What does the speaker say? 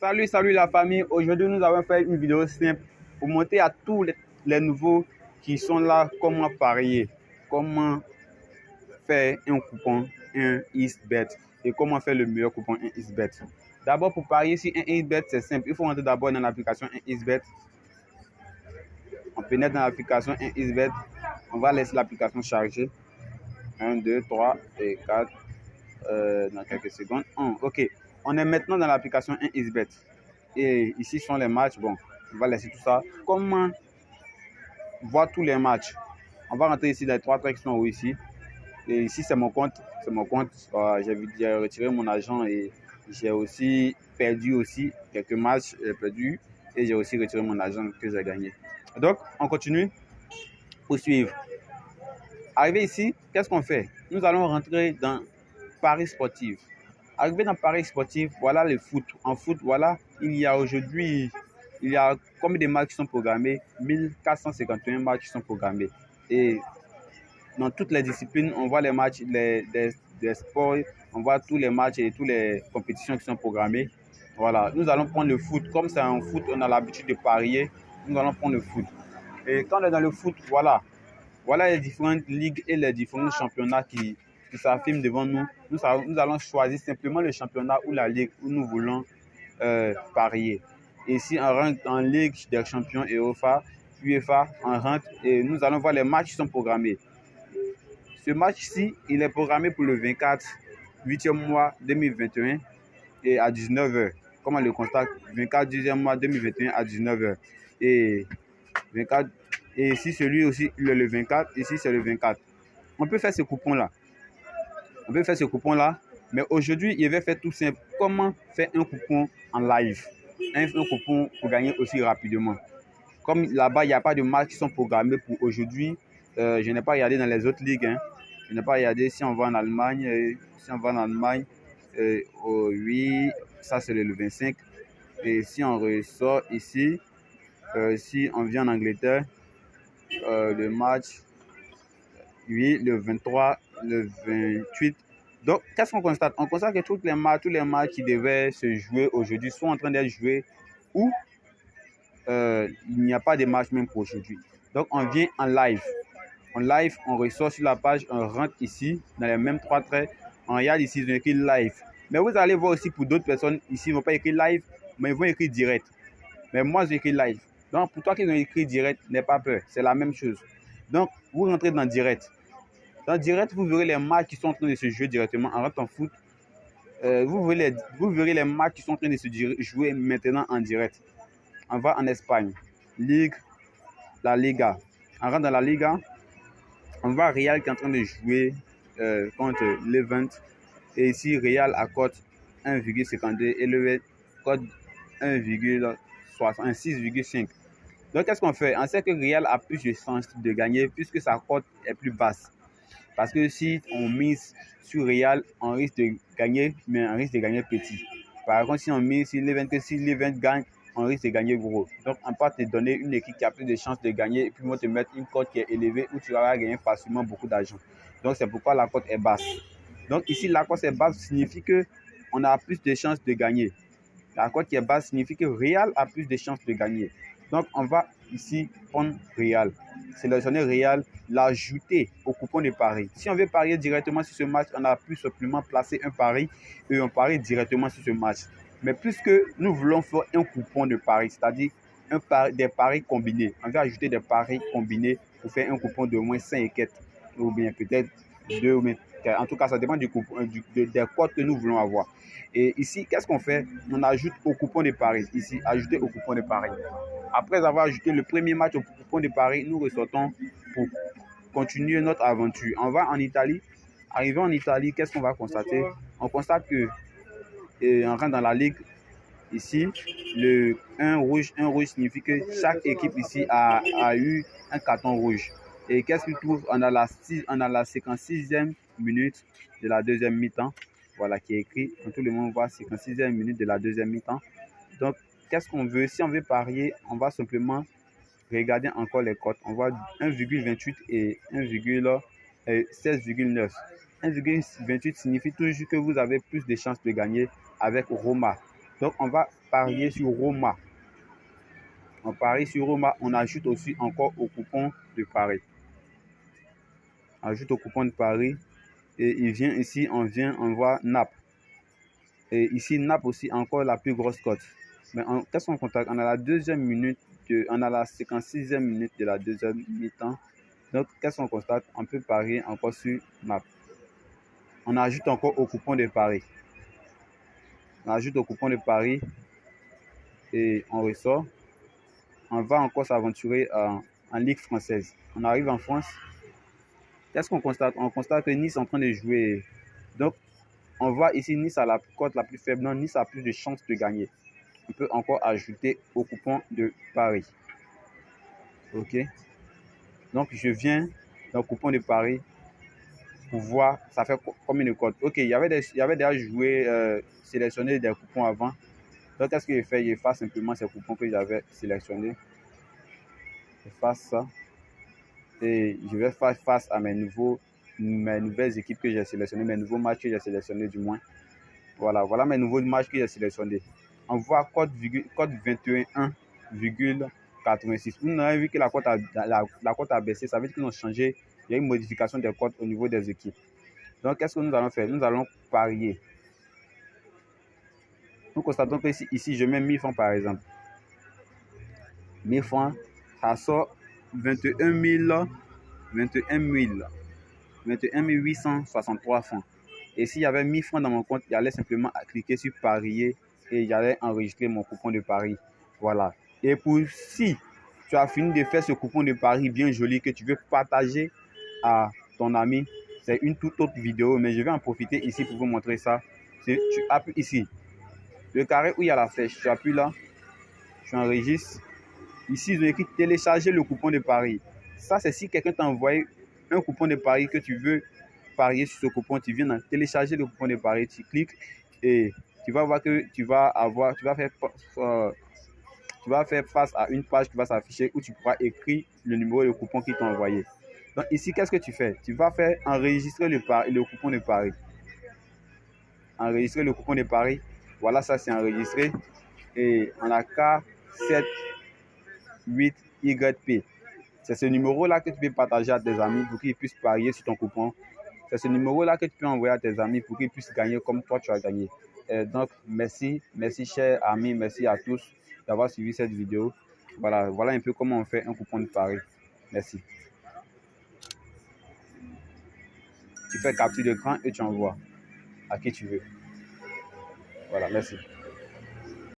Salut la famille. Aujourd'hui, nous avons fait une vidéo simple pour montrer à tous les nouveaux qui sont là comment parier, comment faire un coupon, un XBet et comment faire le meilleur coupon, un XBet. D'abord, pour parier sur un XBet, c'est simple. Il faut rentrer d'abord dans l'application un XBet. On pénètre dans l'application un XBet. On va laisser l'application charger. 1, 2, 3 et 4 dans quelques secondes. OK. On est maintenant dans l'application un XBet. Et ici sont les matchs. Bon, on va laisser tout ça. Comment voir tous les matchs? On va rentrer ici dans les trois traits qui sont haut ici. Et ici, c'est mon compte. C'est mon compte. J'ai retiré mon argent et j'ai aussi perdu aussi quelques matchs perdus. Et j'ai aussi retiré mon argent que j'ai gagné. Donc, on continue pour suivre. Arrivé ici, qu'est-ce qu'on fait? Nous allons rentrer dans Paris sportif. Arrivé dans Paris sportif, voilà le foot. En foot, voilà, il y a aujourd'hui, combien de matchs qui sont programmés? 1451 matchs qui sont programmés. Et dans toutes les disciplines, on voit les matchs des sports, on voit tous les matchs et toutes les compétitions qui sont programmées. Voilà, nous allons prendre le foot. Comme c'est un foot, on a l'habitude de parier. Nous allons prendre le foot. Et quand on est dans le foot, voilà les différentes ligues et les différents championnats qui s'affirment devant nous. Nous allons choisir simplement le championnat ou la ligue où nous voulons parier. Et ici, on rentre en Ligue des champions et UEFA, on rentre et nous allons voir les matchs qui sont programmés. Ce match-ci, il est programmé pour le 24, 8e mois 2021 et à 19h. Comme on le constate, 24, 10e mois 2021 à 19h. Et 24. Et ici, celui aussi, le 24. Ici, c'est le 24. On peut faire ce coupon-là. Mais aujourd'hui, il va faire tout simple. Comment faire un coupon en live? Un coupon pour gagner aussi rapidement. Comme là-bas, il n'y a pas de matchs qui sont programmés pour aujourd'hui. Je n'ai pas regardé dans les autres ligues. Je n'ai pas regardé si on va en Allemagne. Oui, ça c'est le 25. Et si on ressort ici, si on vient en Angleterre, le match, oui, le 23, le 28. Donc, qu'est-ce qu'on constate? On constate que tous les matchs qui devaient se jouer aujourd'hui sont en train d'être joués ou il n'y a pas de match même pour aujourd'hui. Donc, on vient en live. En live, on ressort sur la page, on rentre ici, dans les mêmes trois traits. On regarde ici, ils ont écrit live. Mais vous allez voir aussi pour d'autres personnes, ici, ils ne vont pas écrire live, mais ils vont écrire direct. Mais moi, j'ai écrit live. Donc, pour toi qui ont écrit direct, n'aie pas peur. C'est la même chose. Donc, vous rentrez dans direct. Dans direct, vous verrez les matchs qui sont en train de se jouer directement en rentrant en foot. Vous verrez les matchs qui sont en train de se jouer maintenant en direct. On va en Espagne. La Liga. On rentre dans la Liga. On voit Real qui est en train de jouer contre Levante. Et ici, Real à cote 1,52 et le cote 6,5. Donc, qu'est-ce qu'on fait? On sait que Real a plus de chances de gagner puisque sa cote est plus basse. Parce que si on mise sur Real, on risque de gagner, mais on risque de gagner petit. Par contre, si on mise sur Levante gagne, on risque de gagner gros. Donc, on peut te donner une équipe qui a plus de chances de gagner et puis on va te mettre une cote qui est élevée où tu vas gagner facilement beaucoup d'argent. Donc, c'est pourquoi la cote est basse. Donc, ici, la cote est basse signifie qu'on a plus de chances de gagner. La cote qui est basse signifie que Real a plus de chances de gagner. Donc, on va ici prendre Real. Sélectionner Real, l'ajouter au coupon de pari. Si on veut parier directement sur ce match, on a pu simplement placer un pari et on parie directement sur ce match. Mais puisque nous voulons faire un coupon de pari, c'est-à-dire des paris combinés, on va ajouter des paris combinés pour faire un coupon de moins 5 et 4, ou bien peut-être 2 ou bien 4. En tout cas, ça dépend des codes que nous voulons avoir. Et ici, qu'est-ce qu'on fait? On ajoute au coupon de pari. Ici, ajouter au coupon de pari. Après avoir ajouté le premier match au coupon de pari, nous ressortons pour continuer notre aventure. On va en Italie. Arrivé en Italie, qu'est-ce qu'on va constater? On constate que on rentre dans la ligue. Ici, le 1 rouge signifie que chaque équipe ici a eu un carton rouge. Et qu'est-ce qu'il trouve? On a la 56e minute de la deuxième mi-temps. Voilà, qui est écrit. Tout le monde voit 56e minute de la deuxième mi-temps. Donc, qu'est-ce qu'on veut? Si on veut parier, on va simplement regarder encore les cotes. On voit 1,28 et 16,9. 1,28 signifie toujours que vous avez plus de chances de gagner avec Roma. Donc, on va parier sur Roma. On parie sur Roma. On ajoute aussi encore au coupon de pari. On ajoute au coupon de pari. Et il vient ici, on voit Naples. Et ici, Naples aussi, encore la plus grosse cote. Mais qu'est-ce qu'on contacte? On a la deuxième minute, on a la 56e minute de la deuxième mi-temps. Donc, qu'est-ce qu'on constate? On peut parier encore sur Naples. On ajoute encore au coupon de pari. On ajoute au coupon de pari et on ressort. On va encore s'aventurer en Ligue française. On arrive en France. Qu'est-ce qu'on constate? On constate que Nice est en train de jouer. Donc, on voit ici Nice à la cote la plus faible. Non, Nice a plus de chances de gagner. On peut encore ajouter au coupon de pari. OK. Donc, je viens dans le coupon de pari pour voir ça fait combien de cotes. OK, il y avait déjà joué, sélectionné des coupons avant. Donc, qu'est-ce que je fais? Je fasse simplement ces coupons que j'avais sélectionnés. Je fasse ça. Et je vais faire face à mes nouvelles équipes que j'ai sélectionnées, mes nouveaux matchs que j'ai sélectionnés du moins. Voilà mes nouveaux matchs que j'ai sélectionnés. On voit code 21,86. Vous avez vu que la cote a baissé. Ça veut dire qu'ils ont changé. Il y a une modification des cotes au niveau des équipes. Donc, qu'est-ce que nous allons faire? Nous allons parier. Nous constatons que ici, je mets 1000 francs par exemple. 1000 francs, ça sort 21 863 francs. Et s'il y avait 1000 francs dans mon compte, j'allais simplement cliquer sur parier et j'allais enregistrer mon coupon de pari. Voilà. Et si tu as fini de faire ce coupon de pari bien joli que tu veux partager à ton ami, c'est une toute autre vidéo, mais je vais en profiter ici pour vous montrer ça. Tu appuies ici, le carré où il y a la flèche, tu appuies là, tu enregistres. Ici, ils ont écrit télécharger le coupon de pari. Ça, c'est si quelqu'un t'a envoyé un coupon de pari que tu veux parier sur ce coupon, tu viens dans télécharger le coupon de pari, tu cliques et tu vas voir que tu vas faire face à une page qui va s'afficher où tu pourras écrire le numéro de coupon qu'ils t'ont envoyé. Donc ici, qu'est-ce que tu fais? Tu vas faire enregistrer le coupon de pari. Enregistrer le coupon de pari. Voilà, ça c'est enregistré. Et on a K7-8YP. C'est ce numéro-là que tu peux partager à tes amis pour qu'ils puissent parier sur ton coupon. C'est ce numéro-là que tu peux envoyer à tes amis pour qu'ils puissent gagner comme toi tu as gagné. Et donc, merci chers amis, merci à tous d'avoir suivi cette vidéo. Voilà un peu comment on fait un coupon de pari. Merci. Tu fais capture d'écran et tu envoies à qui tu veux. Voilà, merci.